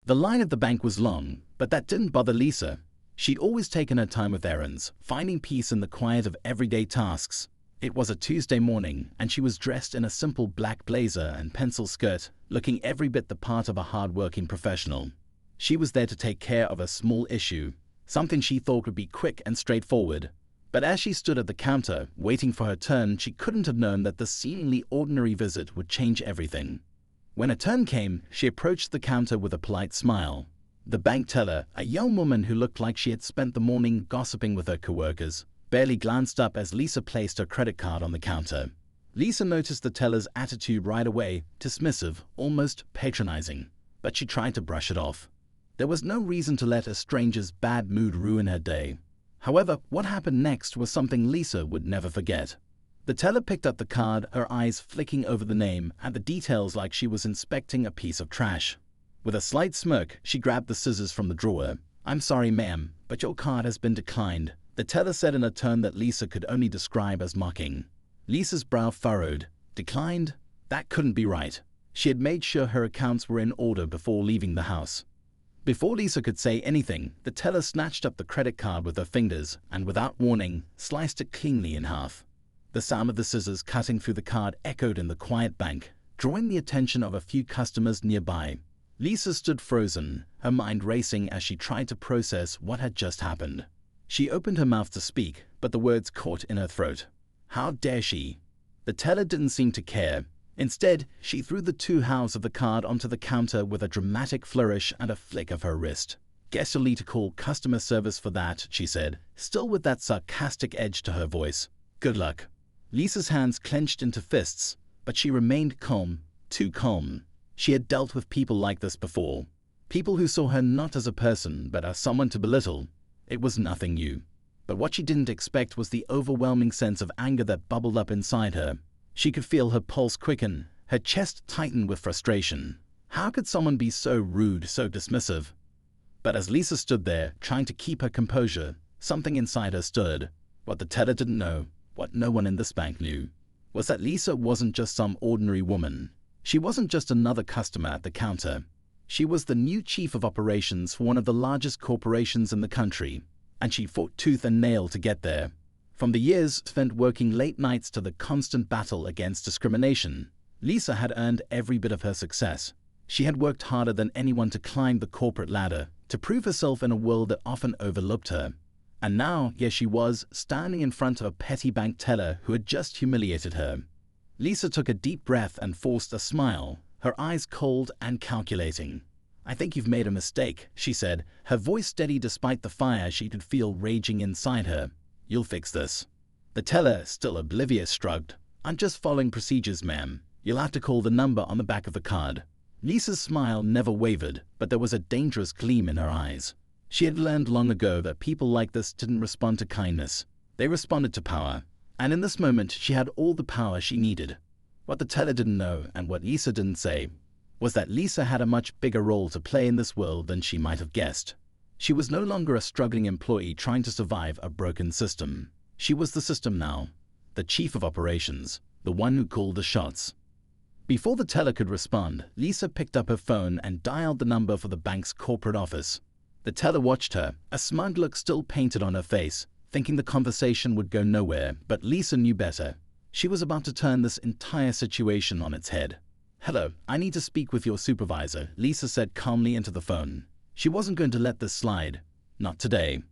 The line at the bank was long, but that didn't bother Lisa. She'd always taken her time with errands, finding peace in the quiet of everyday tasks. It was a Tuesday morning, and she was dressed in a simple black blazer and pencil skirt, looking every bit the part of a hard-working professional. She was there to take care of a small issue, something she thought would be quick and straightforward. But as she stood at the counter, waiting for her turn, she couldn't have known that the seemingly ordinary visit would change everything. When her turn came, she approached the counter with a polite smile. The bank teller, a young woman who looked like she had spent the morning gossiping with her coworkers, barely glanced up as Lisa placed her credit card on the counter. Lisa noticed the teller's attitude right away, dismissive, almost patronizing, but she tried to brush it off. There was no reason to let a stranger's bad mood ruin her day. However, what happened next was something Lisa would never forget. The teller picked up the card, her eyes flicking over the name and the details like she was inspecting a piece of trash. With a slight smirk, she grabbed the scissors from the drawer. "I'm sorry, ma'am, but your card has been declined," the teller said in a tone that Lisa could only describe as mocking. Lisa's brow furrowed. Declined? That couldn't be right. She had made sure her accounts were in order before leaving the house. Before Lisa could say anything, the teller snatched up the credit card with her fingers and, without warning, sliced it cleanly in half. The sound of the scissors cutting through the card echoed in the quiet bank, drawing the attention of a few customers nearby. Lisa stood frozen, her mind racing as she tried to process what had just happened. She opened her mouth to speak, but the words caught in her throat. How dare she? The teller didn't seem to care. Instead, she threw the 2 halves of the card onto the counter with a dramatic flourish and a flick of her wrist. "Guess you'll need to call customer service for that," she said, still with that sarcastic edge to her voice. "Good luck." Lisa's hands clenched into fists, but she remained calm, too calm. She had dealt with people like this before. People who saw her not as a person, but as someone to belittle. It was nothing new. But what she didn't expect was the overwhelming sense of anger that bubbled up inside her. She could feel her pulse quicken, her chest tighten with frustration. How could someone be so rude, so dismissive? But as Lisa stood there, trying to keep her composure, something inside her stirred. What the teller didn't know, what no one in this bank knew, was that Lisa wasn't just some ordinary woman. She wasn't just another customer at the counter. She was the new chief of operations for one of the largest corporations in the country, and she fought tooth and nail to get there. From the years spent working late nights to the constant battle against discrimination, Lisa had earned every bit of her success. She had worked harder than anyone to climb the corporate ladder, to prove herself in a world that often overlooked her. And now, here she was, standing in front of a petty bank teller who had just humiliated her. Lisa took a deep breath and forced a smile, her eyes cold and calculating. "I think you've made a mistake," she said, her voice steady despite the fire she could feel raging inside her. "You'll fix this." The teller, still oblivious, shrugged. "I'm just following procedures, ma'am. You'll have to call the number on the back of the card." Lisa's smile never wavered, but there was a dangerous gleam in her eyes. She had learned long ago that people like this didn't respond to kindness. They responded to power. And in this moment, she had all the power she needed. What the teller didn't know, and what Lisa didn't say, was that Lisa had a much bigger role to play in this world than she might have guessed. She was no longer a struggling employee trying to survive a broken system. She was the system now, the chief of operations, the one who called the shots. Before the teller could respond, Lisa picked up her phone and dialed the number for the bank's corporate office. The teller watched her, a smug look still painted on her face, thinking the conversation would go nowhere, but Lisa knew better. She was about to turn this entire situation on its head. "Hello, I need to speak with your supervisor," Lisa said calmly into the phone. She wasn't going to let this slide. Not today.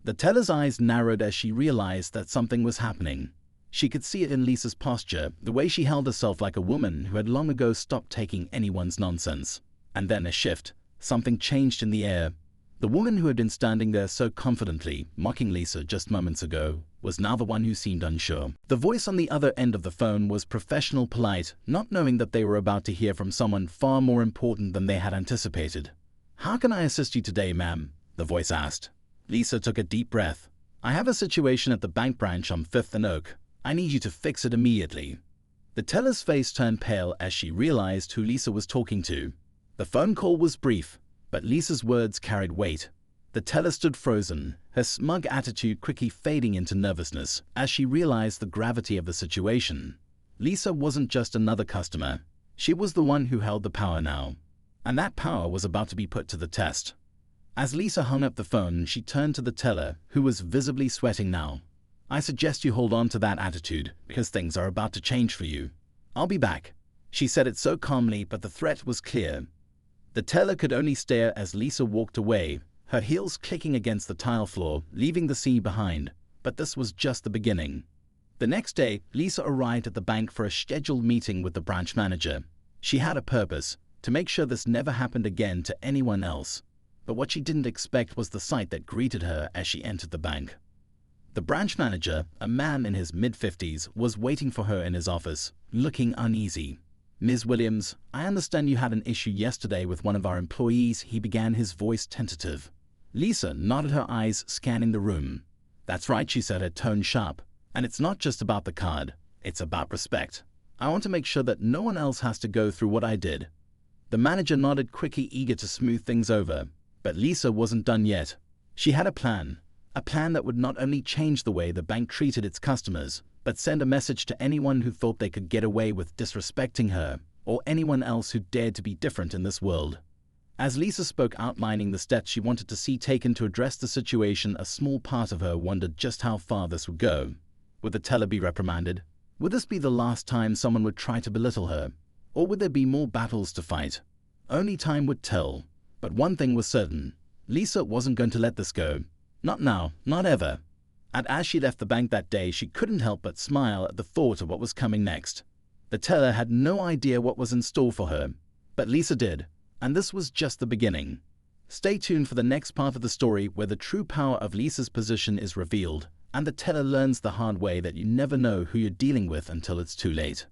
The teller's eyes narrowed as she realized that something was happening. She could see it in Lisa's posture, the way she held herself like a woman who had long ago stopped taking anyone's nonsense. And then a shift. Something changed in the air. The woman who had been standing there so confidently, mocking Lisa just moments ago, was now the one who seemed unsure. The voice on the other end of the phone was professional, polite, not knowing that they were about to hear from someone far more important than they had anticipated. "How can I assist you today, ma'am?" the voice asked. Lisa took a deep breath. "I have a situation at the bank branch on 5th and Oak. I need you to fix it immediately." The teller's face turned pale as she realized who Lisa was talking to. The phone call was brief, but Lisa's words carried weight. The teller stood frozen, her smug attitude quickly fading into nervousness as she realized the gravity of the situation. Lisa wasn't just another customer. She was the one who held the power now. And that power was about to be put to the test. As Lisa hung up the phone, she turned to the teller, who was visibly sweating now. "I suggest you hold on to that attitude, because things are about to change for you. I'll be back." She said it so calmly, but the threat was clear. The teller could only stare as Lisa walked away, her heels clicking against the tile floor, leaving the scene behind. But this was just the beginning. The next day, Lisa arrived at the bank for a scheduled meeting with the branch manager. She had a purpose: to make sure this never happened again to anyone else. But what she didn't expect was the sight that greeted her as she entered the bank. The branch manager, a man in his mid-50s, was waiting for her in his office, looking uneasy. "Ms. Williams, I understand you had an issue yesterday with one of our employees," he began, his voice tentative. Lisa nodded, her eyes scanning the room. "That's right," she said, her tone sharp. "And it's not just about the card. It's about respect. I want to make sure that no one else has to go through what I did." The manager nodded quickly, eager to smooth things over. But Lisa wasn't done yet. She had a plan that would not only change the way the bank treated its customers, but send a message to anyone who thought they could get away with disrespecting her, or anyone else who dared to be different in this world. As Lisa spoke, outlining the steps she wanted to see taken to address the situation, a small part of her wondered just how far this would go. Would the teller be reprimanded? Would this be the last time someone would try to belittle her? Or would there be more battles to fight? Only time would tell. But one thing was certain: Lisa wasn't going to let this go. Not now, not ever. And as she left the bank that day, she couldn't help but smile at the thought of what was coming next. The teller had no idea what was in store for her, but Lisa did, and this was just the beginning. Stay tuned for the next part of the story, where the true power of Lisa's position is revealed, and the teller learns the hard way that you never know who you're dealing with until it's too late.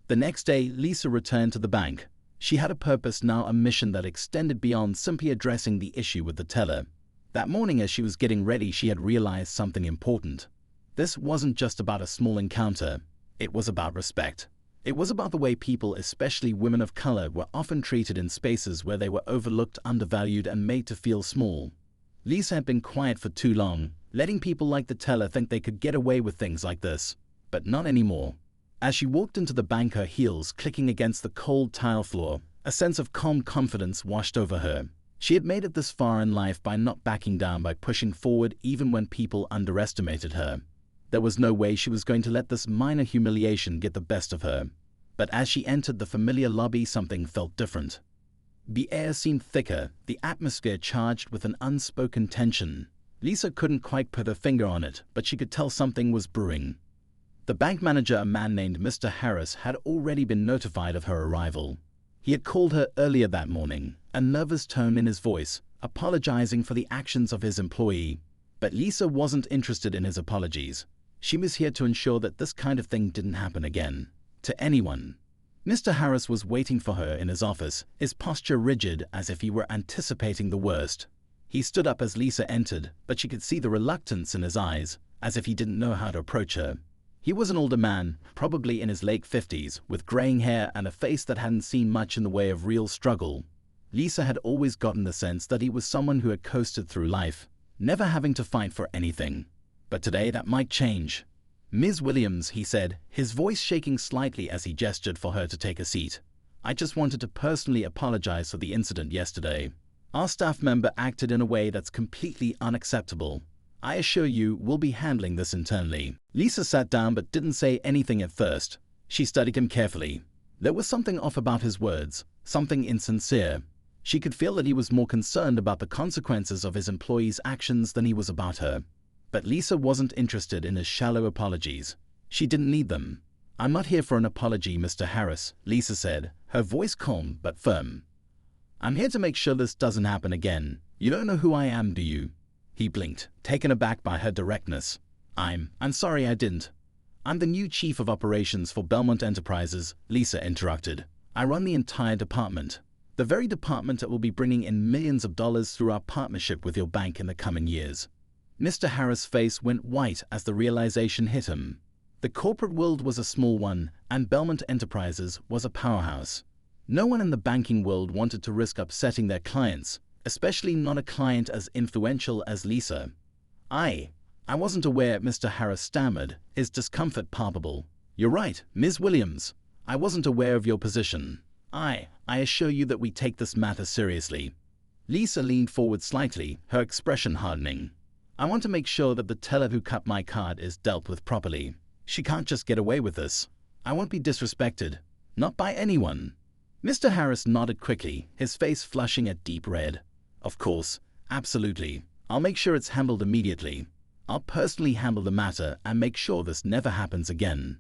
The next day, Lisa returned to the bank. She had a purpose now, a mission that extended beyond simply addressing the issue with the teller. That morning, as she was getting ready, she had realized something important. This wasn't just about a small encounter. It was about respect. It was about the way people, especially women of color, were often treated in spaces where they were overlooked, undervalued, and made to feel small. Lisa had been quiet for too long, letting people like the teller think they could get away with things like this. But not anymore. As she walked into the bank, her heels clicking against the cold tile floor, a sense of calm confidence washed over her. She had made it this far in life by not backing down, by pushing forward even when people underestimated her. There was no way she was going to let this minor humiliation get the best of her. But as she entered the familiar lobby, something felt different. The air seemed thicker, the atmosphere charged with an unspoken tension. Lisa couldn't quite put her finger on it, but she could tell something was brewing. The bank manager, a man named Mr. Harris, had already been notified of her arrival. He had called her earlier that morning, a nervous tone in his voice, apologizing for the actions of his employee. But Lisa wasn't interested in his apologies. She was here to ensure that this kind of thing didn't happen again. To anyone. Mr. Harris was waiting for her in his office, his posture rigid as if he were anticipating the worst. He stood up as Lisa entered, but she could see the reluctance in his eyes, as if he didn't know how to approach her. He was an older man, probably in his late 50s, with graying hair and a face that hadn't seen much in the way of real struggle. Lisa had always gotten the sense that he was someone who had coasted through life, never having to fight for anything. But today that might change. "Ms. Williams," he said, his voice shaking slightly as he gestured for her to take a seat. "I just wanted to personally apologize for the incident yesterday. Our staff member acted in a way that's completely unacceptable. I assure you we'll be handling this internally." Lisa sat down but didn't say anything at first. She studied him carefully. There was something off about his words, something insincere. She could feel that he was more concerned about the consequences of his employees' actions than he was about her. But Lisa wasn't interested in his shallow apologies. She didn't need them. "I'm not here for an apology, Mr. Harris," Lisa said, her voice calm but firm. "I'm here to make sure this doesn't happen again. You don't know who I am, do you?" He blinked, taken aback by her directness. I'm sorry I didn't." "I'm the new chief of operations for Belmont Enterprises," Lisa interrupted. "I run the entire department. The very department that will be bringing in millions of dollars through our partnership with your bank in the coming years." Mr. Harris' face went white as the realization hit him. The corporate world was a small one, and Belmont Enterprises was a powerhouse. No one in the banking world wanted to risk upsetting their clients, especially not a client as influential as Lisa. I wasn't aware," Mr. Harris stammered, his discomfort palpable. "You're right, Ms. Williams. I wasn't aware of your position. I assure you that we take this matter seriously." Lisa leaned forward slightly, her expression hardening. "I want to make sure that the teller who cut my card is dealt with properly. She can't just get away with this. I won't be disrespected. Not by anyone." Mr. Harris nodded quickly, his face flushing a deep red. "Of course, absolutely. I'll make sure it's handled immediately. I'll personally handle the matter and make sure this never happens again."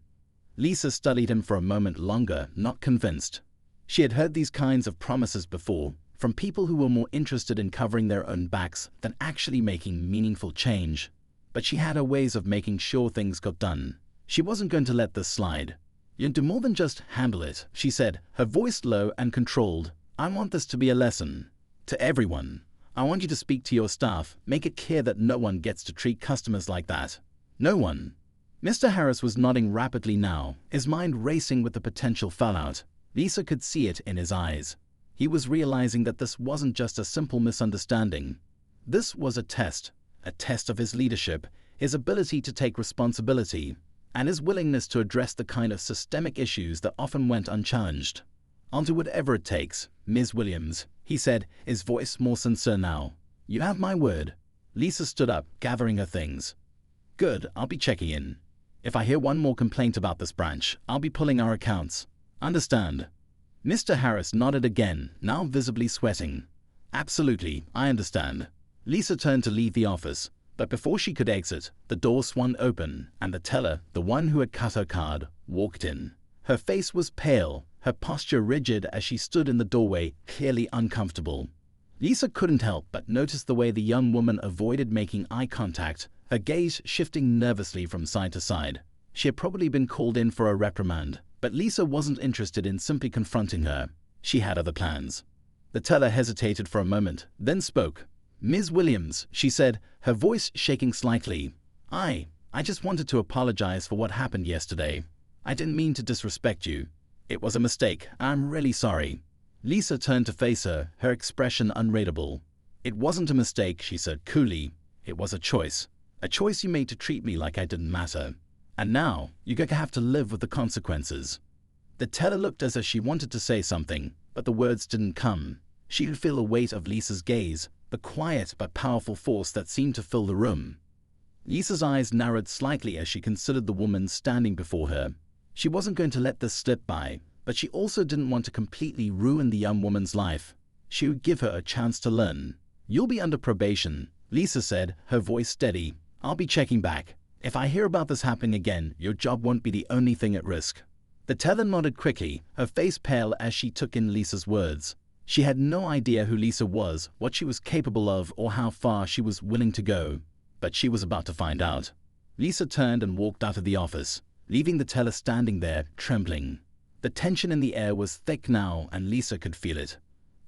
Lisa studied him for a moment longer, not convinced. She had heard these kinds of promises before, from people who were more interested in covering their own backs than actually making meaningful change. But she had her ways of making sure things got done. She wasn't going to let this slide. "You'll do more than just handle it," she said, her voice low and controlled. "I want this to be a lesson. To everyone. I want you to speak to your staff, make it clear that no one gets to treat customers like that. No one." Mr. Harris was nodding rapidly now, his mind racing with the potential fallout. Lisa could see it in his eyes. He was realizing that this wasn't just a simple misunderstanding. This was a test of his leadership, his ability to take responsibility, and his willingness to address the kind of systemic issues that often went unchallenged. "I'll do whatever it takes, Ms. Williams," he said, his voice more sincere now. "You have my word." Lisa stood up, gathering her things. "Good, I'll be checking in. If I hear one more complaint about this branch, I'll be pulling our accounts. Understand?" Mr. Harris nodded again, now visibly sweating. "Absolutely, I understand." Lisa turned to leave the office, but before she could exit, the door swung open, and the teller, the one who had cut her card, walked in. Her face was pale, her posture rigid as she stood in the doorway, clearly uncomfortable. Lisa couldn't help but notice the way the young woman avoided making eye contact, her gaze shifting nervously from side to side. She had probably been called in for a reprimand, but Lisa wasn't interested in simply confronting her. She had other plans. The teller hesitated for a moment, then spoke. "Ms. Williams," she said, her voice shaking slightly. I just wanted to apologize for what happened yesterday. I didn't mean to disrespect you. It was a mistake. I'm really sorry." Lisa turned to face her, her expression unreadable. "It wasn't a mistake," she said coolly. "It was a choice. A choice you made to treat me like I didn't matter. And now, you're going to have to live with the consequences." The teller looked as if she wanted to say something, but the words didn't come. She could feel the weight of Lisa's gaze, the quiet but powerful force that seemed to fill the room. Lisa's eyes narrowed slightly as she considered the woman standing before her. She wasn't going to let this slip by, but she also didn't want to completely ruin the young woman's life. She would give her a chance to learn. "You'll be under probation," Lisa said, her voice steady. "I'll be checking back. If I hear about this happening again, your job won't be the only thing at risk." The teller nodded quickly, her face pale as she took in Lisa's words. She had no idea who Lisa was, what she was capable of, or how far she was willing to go. But she was about to find out. Lisa turned and walked out of the office, leaving the teller standing there, trembling. The tension in the air was thick now, and Lisa could feel it.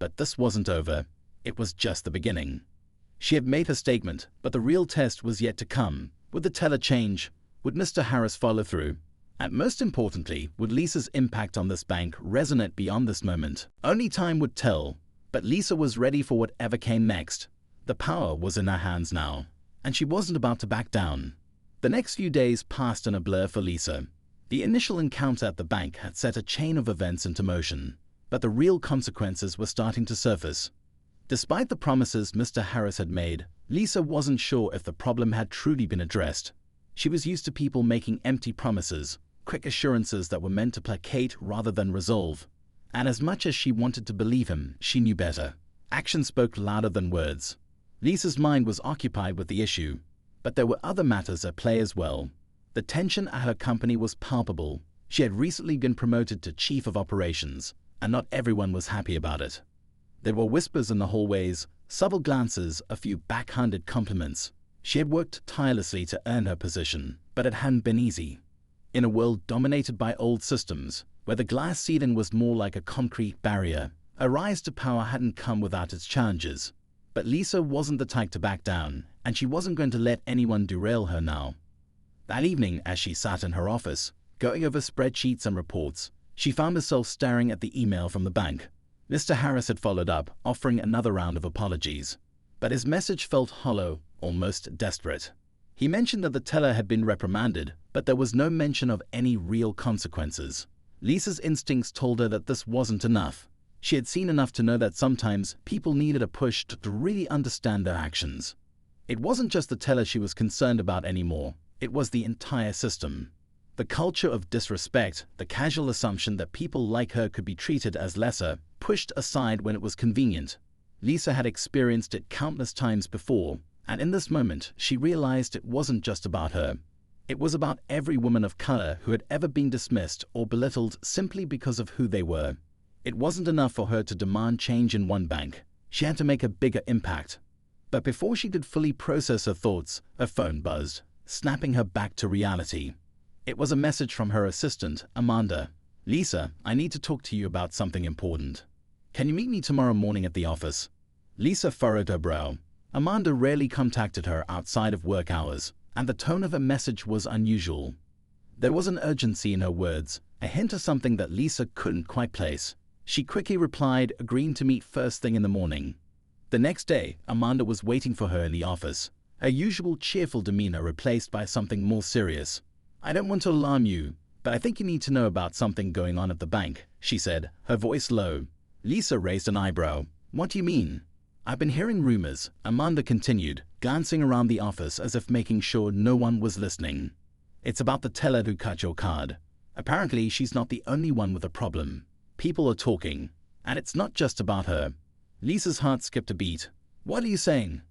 But this wasn't over. It was just the beginning. She had made her statement, but the real test was yet to come. Would the teller change? Would Mr. Harris follow through? And most importantly, would Lisa's impact on this bank resonate beyond this moment? Only time would tell, but Lisa was ready for whatever came next. The power was in her hands now, and she wasn't about to back down. The next few days passed in a blur for Lisa. The initial encounter at the bank had set a chain of events into motion, but the real consequences were starting to surface. Despite the promises Mr. Harris had made, Lisa wasn't sure if the problem had truly been addressed. She was used to people making empty promises, quick assurances that were meant to placate rather than resolve. And as much as she wanted to believe him, she knew better. Action spoke louder than words. Lisa's mind was occupied with the issue, but there were other matters at play as well. The tension at her company was palpable. She had recently been promoted to chief of operations, and not everyone was happy about it. There were whispers in the hallways, subtle glances, a few backhanded compliments. She had worked tirelessly to earn her position, but it hadn't been easy. In a world dominated by old systems, where the glass ceiling was more like a concrete barrier, a rise to power hadn't come without its challenges. But Lisa wasn't the type to back down, and she wasn't going to let anyone derail her now. That evening, as she sat in her office, going over spreadsheets and reports, she found herself staring at the email from the bank. Mr. Harris had followed up, offering another round of apologies. But his message felt hollow, almost desperate. He mentioned that the teller had been reprimanded, but there was no mention of any real consequences. Lisa's instincts told her that this wasn't enough. She had seen enough to know that sometimes people needed a push to really understand their actions. It wasn't just the teller she was concerned about anymore. It was the entire system. The culture of disrespect, the casual assumption that people like her could be treated as lesser, pushed aside when it was convenient. Lisa had experienced it countless times before, and in this moment she realized it wasn't just about her. It was about every woman of color who had ever been dismissed or belittled simply because of who they were. It wasn't enough for her to demand change in one bank. She had to make a bigger impact. But before she could fully process her thoughts, her phone buzzed, snapping her back to reality. It was a message from her assistant, Amanda. "Lisa, I need to talk to you about something important. Can you meet me tomorrow morning at the office?" Lisa furrowed her brow. Amanda rarely contacted her outside of work hours, and the tone of her message was unusual. There was an urgency in her words, a hint of something that Lisa couldn't quite place. She quickly replied, agreeing to meet first thing in the morning. The next day, Amanda was waiting for her in the office, her usual cheerful demeanor replaced by something more serious. "I don't want to alarm you, but I think you need to know about something going on at the bank," she said, her voice low. Lisa raised an eyebrow. "What do you mean?" "I've been hearing rumors," Amanda continued, glancing around the office as if making sure no one was listening. "It's about the teller who cut your card. Apparently, she's not the only one with a problem. People are talking, and it's not just about her." Lisa's heart skipped a beat. "What are you saying?"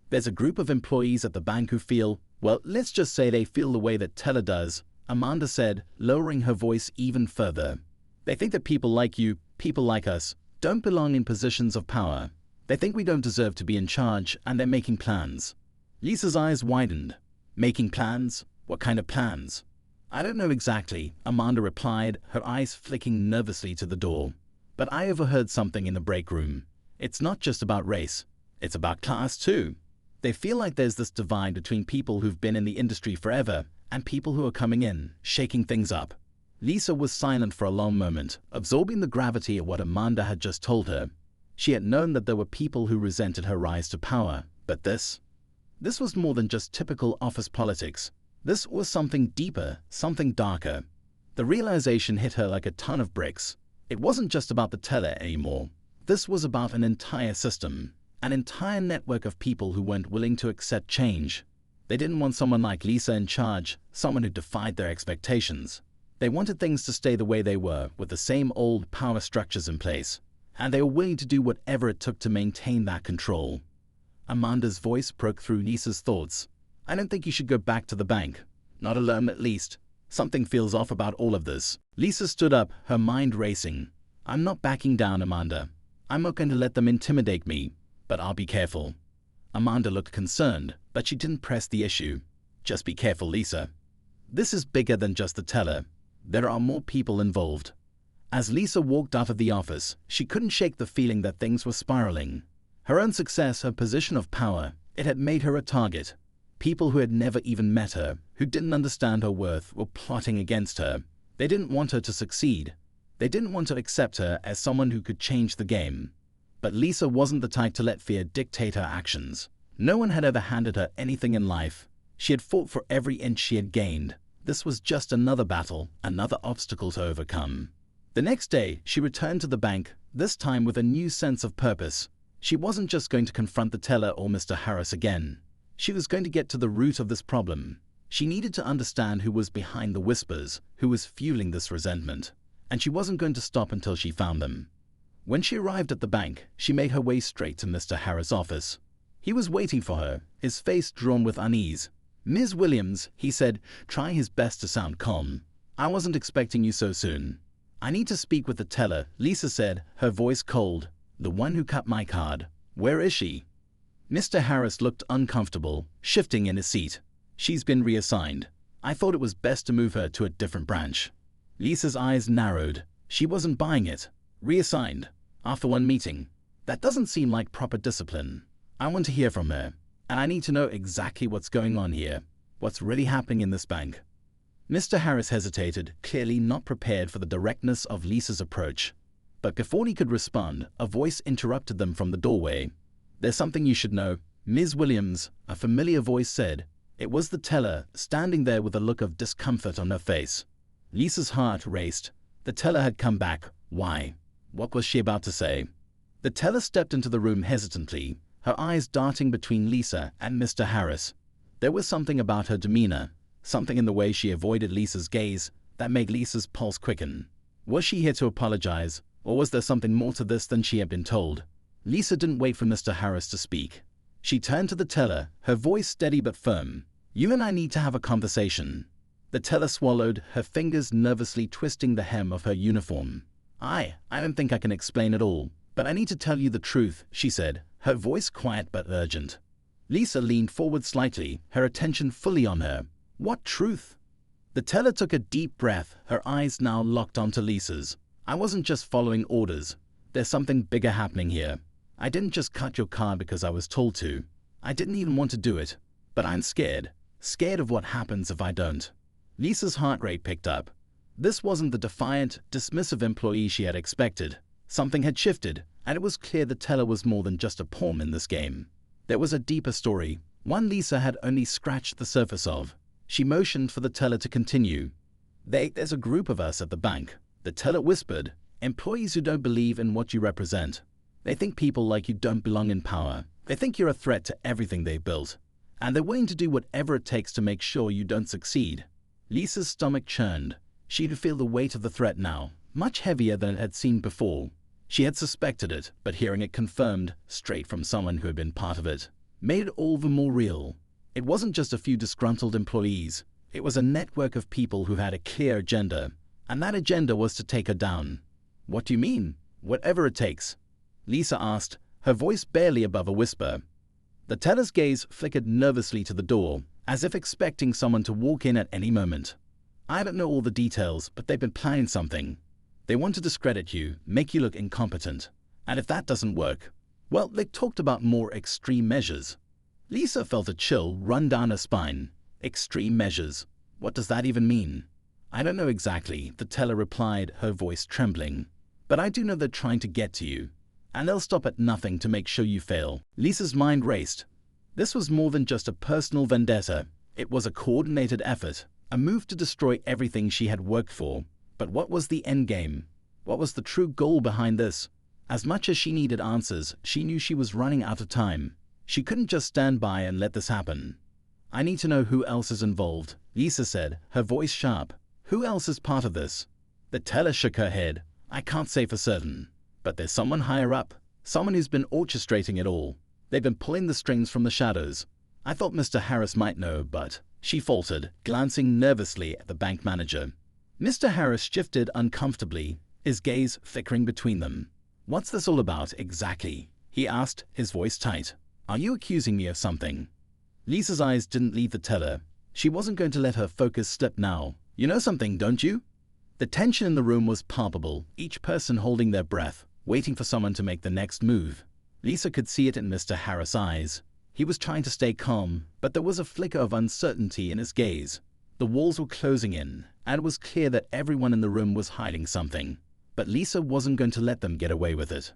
"There's a group of employees at the bank who feel, well, let's just say they feel the way that Teller does," Amanda said, lowering her voice even further. "They think that people like you, people like us, don't belong in positions of power. They think we don't deserve to be in charge, and they're making plans." Lisa's eyes widened. "Making plans? What kind of plans?" "I don't know exactly," Amanda replied, her eyes flicking nervously to the door. "But I overheard something in the break room. It's not just about race. It's about class, too. They feel like there's this divide between people who've been in the industry forever and people who are coming in, shaking things up." Lisa was silent for a long moment, absorbing the gravity of what Amanda had just told her. She had known that there were people who resented her rise to power, but this was more than just typical office politics. This was something deeper, something darker. The realization hit her like a ton of bricks. It wasn't just about the teller anymore. This was about an entire system, an entire network of people who weren't willing to accept change. They didn't want someone like Lisa in charge, someone who defied their expectations. They wanted things to stay the way they were, with the same old power structures in place, and they were willing to do whatever it took to maintain that control. Amanda's voice broke through Lisa's thoughts. "I don't think you should go back to the bank. Not alone, at least. Something feels off about all of this." Lisa stood up, her mind racing. "I'm not backing down, Amanda. I'm not going to let them intimidate me, but I'll be careful." Amanda looked concerned, but she didn't press the issue. "Just be careful, Lisa. This is bigger than just the teller. There are more people involved." As Lisa walked out of the office, she couldn't shake the feeling that things were spiraling. Her own success, her position of power, it had made her a target. People who had never even met her, who didn't understand her worth, were plotting against her. They didn't want her to succeed. They didn't want to accept her as someone who could change the game. But Lisa wasn't the type to let fear dictate her actions. No one had ever handed her anything in life. She had fought for every inch she had gained. This was just another battle, another obstacle to overcome. The next day, she returned to the bank, this time with a new sense of purpose. She wasn't just going to confront the teller or Mr. Harris again. She was going to get to the root of this problem. She needed to understand who was behind the whispers, who was fueling this resentment. And she wasn't going to stop until she found them. When she arrived at the bank, she made her way straight to Mr. Harris' office. He was waiting for her, his face drawn with unease. "Ms. Williams," he said, trying his best to sound calm. "I wasn't expecting you so soon." "I need to speak with the teller," Lisa said, her voice cold. "The one who cut my card. Where is she?" Mr. Harris looked uncomfortable, shifting in his seat. "She's been reassigned. I thought it was best to move her to a different branch." Lisa's eyes narrowed. She wasn't buying it. Reassigned? After one meeting? That doesn't seem like proper discipline. I want to hear from her, and I need to know exactly what's going on here, what's really happening in this bank. Mr. Harris hesitated, clearly not prepared for the directness of Lisa's approach. But before he could respond, a voice interrupted them from the doorway. "There's something you should know. Ms. Williams," a familiar voice said. It was the teller, standing there with a look of discomfort on her face. Lisa's heart raced. The teller had come back. Why? What was she about to say? The teller stepped into the room hesitantly, her eyes darting between Lisa and Mr. Harris. There was something about her demeanor, something in the way she avoided Lisa's gaze, that made Lisa's pulse quicken. Was she here to apologize, or was there something more to this than she had been told? Lisa didn't wait for Mr. Harris to speak. She turned to the teller, her voice steady but firm. "You and I need to have a conversation." The teller swallowed, her fingers nervously twisting the hem of her uniform. I don't think I can explain it all, but I need to tell you the truth," she said, her voice quiet but urgent. Lisa leaned forward slightly, her attention fully on her. "What truth?" The teller took a deep breath, her eyes now locked onto Lisa's. "I wasn't just following orders. There's something bigger happening here. I didn't just cut your card because I was told to. I didn't even want to do it. But I'm scared. Scared of what happens if I don't." Lisa's heart rate picked up. This wasn't the defiant, dismissive employee she had expected. Something had shifted, and it was clear the teller was more than just a pawn in this game. There was a deeper story, one Lisa had only scratched the surface of. She motioned for the teller to continue. There's a group of us at the bank," the teller whispered, "employees who don't believe in what you represent. They think people like you don't belong in power. They think you're a threat to everything they've built. And they're willing to do whatever it takes to make sure you don't succeed." Lisa's stomach churned. She could feel the weight of the threat now, much heavier than it had seemed before. She had suspected it, but hearing it confirmed, straight from someone who had been part of it, made it all the more real. It wasn't just a few disgruntled employees. It was a network of people who had a clear agenda, and that agenda was to take her down. "What do you mean?" "Whatever it takes," Lisa asked, her voice barely above a whisper. The teller's gaze flickered nervously to the door, as if expecting someone to walk in at any moment. "I don't know all the details, but they've been planning something. They want to discredit you, make you look incompetent. And if that doesn't work, well, they talked about more extreme measures." Lisa felt a chill run down her spine. Extreme measures. What does that even mean? "I don't know exactly," the teller replied, her voice trembling. "But I do know they're trying to get to you. And they'll stop at nothing to make sure you fail." Lisa's mind raced. This was more than just a personal vendetta. It was a coordinated effort, a move to destroy everything she had worked for. But what was the end game? What was the true goal behind this? As much as she needed answers, she knew she was running out of time. She couldn't just stand by and let this happen. "I need to know who else is involved," Lisa said, her voice sharp. "Who else is part of this?" The teller shook her head. "I can't say for certain. But there's someone higher up, someone who's been orchestrating it all. They've been pulling the strings from the shadows. I thought Mr. Harris might know, but..." She faltered, glancing nervously at the bank manager. Mr. Harris shifted uncomfortably, his gaze flickering between them. "What's this all about, exactly?" he asked, his voice tight. "Are you accusing me of something?" Lisa's eyes didn't leave the teller. She wasn't going to let her focus slip now. "You know something, don't you?" The tension in the room was palpable, each person holding their breath, waiting for someone to make the next move. Lisa could see it in Mr. Harris' eyes. He was trying to stay calm, but there was a flicker of uncertainty in his gaze. The walls were closing in, and it was clear that everyone in the room was hiding something. But Lisa wasn't going to let them get away with it.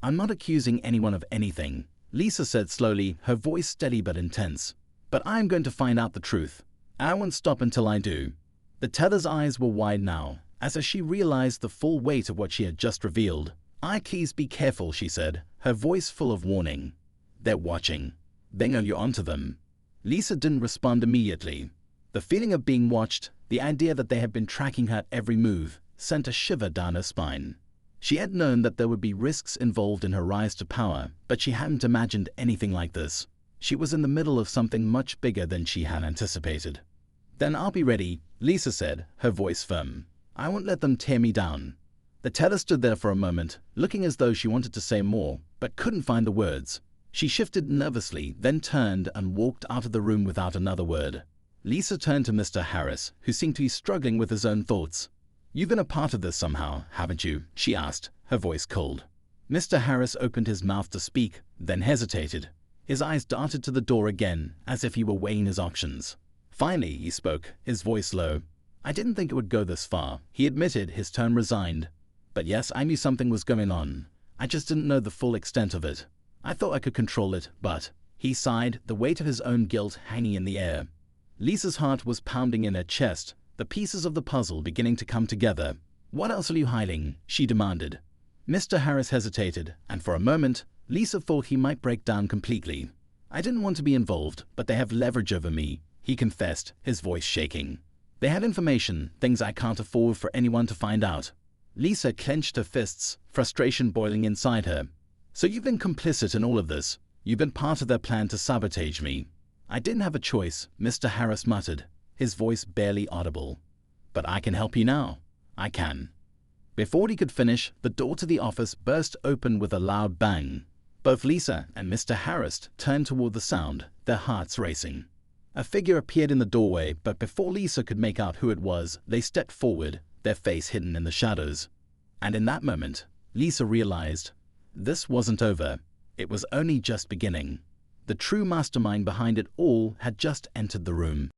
"I'm not accusing anyone of anything," Lisa said slowly, her voice steady but intense. "But I'm going to find out the truth. I won't stop until I do." The teller's eyes were wide now, as she realized the full weight of what she had just revealed. "Please be careful," she said, her voice full of warning. "They're watching. They know you're onto them." Lisa didn't respond immediately. The feeling of being watched, the idea that they had been tracking her every move, sent a shiver down her spine. She had known that there would be risks involved in her rise to power, but she hadn't imagined anything like this. She was in the middle of something much bigger than she had anticipated. "Then I'll be ready," Lisa said, her voice firm. "I won't let them tear me down." The teller stood there for a moment, looking as though she wanted to say more, but couldn't find the words. She shifted nervously, then turned and walked out of the room without another word. Lisa turned to Mr. Harris, who seemed to be struggling with his own thoughts. "You've been a part of this somehow, haven't you?" she asked, her voice cold. Mr. Harris opened his mouth to speak, then hesitated. His eyes darted to the door again, as if he were weighing his options. Finally, he spoke, his voice low. "I didn't think it would go this far," he admitted, his tone resigned. "But yes, I knew something was going on. I just didn't know the full extent of it. I thought I could control it, but..." He sighed, the weight of his own guilt hanging in the air. Lisa's heart was pounding in her chest, the pieces of the puzzle beginning to come together. "What else are you hiding?" she demanded. Mr. Harris hesitated, and for a moment, Lisa thought he might break down completely. "I didn't want to be involved, but they have leverage over me," he confessed, his voice shaking. "They had information, things I can't afford for anyone to find out." Lisa clenched her fists, frustration boiling inside her. "So you've been complicit in all of this? You've been part of their plan to sabotage me?" "I didn't have a choice," Mr. Harris muttered, his voice barely audible. "But I can help you now. I can." Before he could finish, the door to the office burst open with a loud bang. Both Lisa and Mr. Harris turned toward the sound, their hearts racing. A figure appeared in the doorway, but before Lisa could make out who it was, they stepped forward, their face hidden in the shadows. And in that moment, Lisa realized this wasn't over. It was only just beginning. The true mastermind behind it all had just entered the room.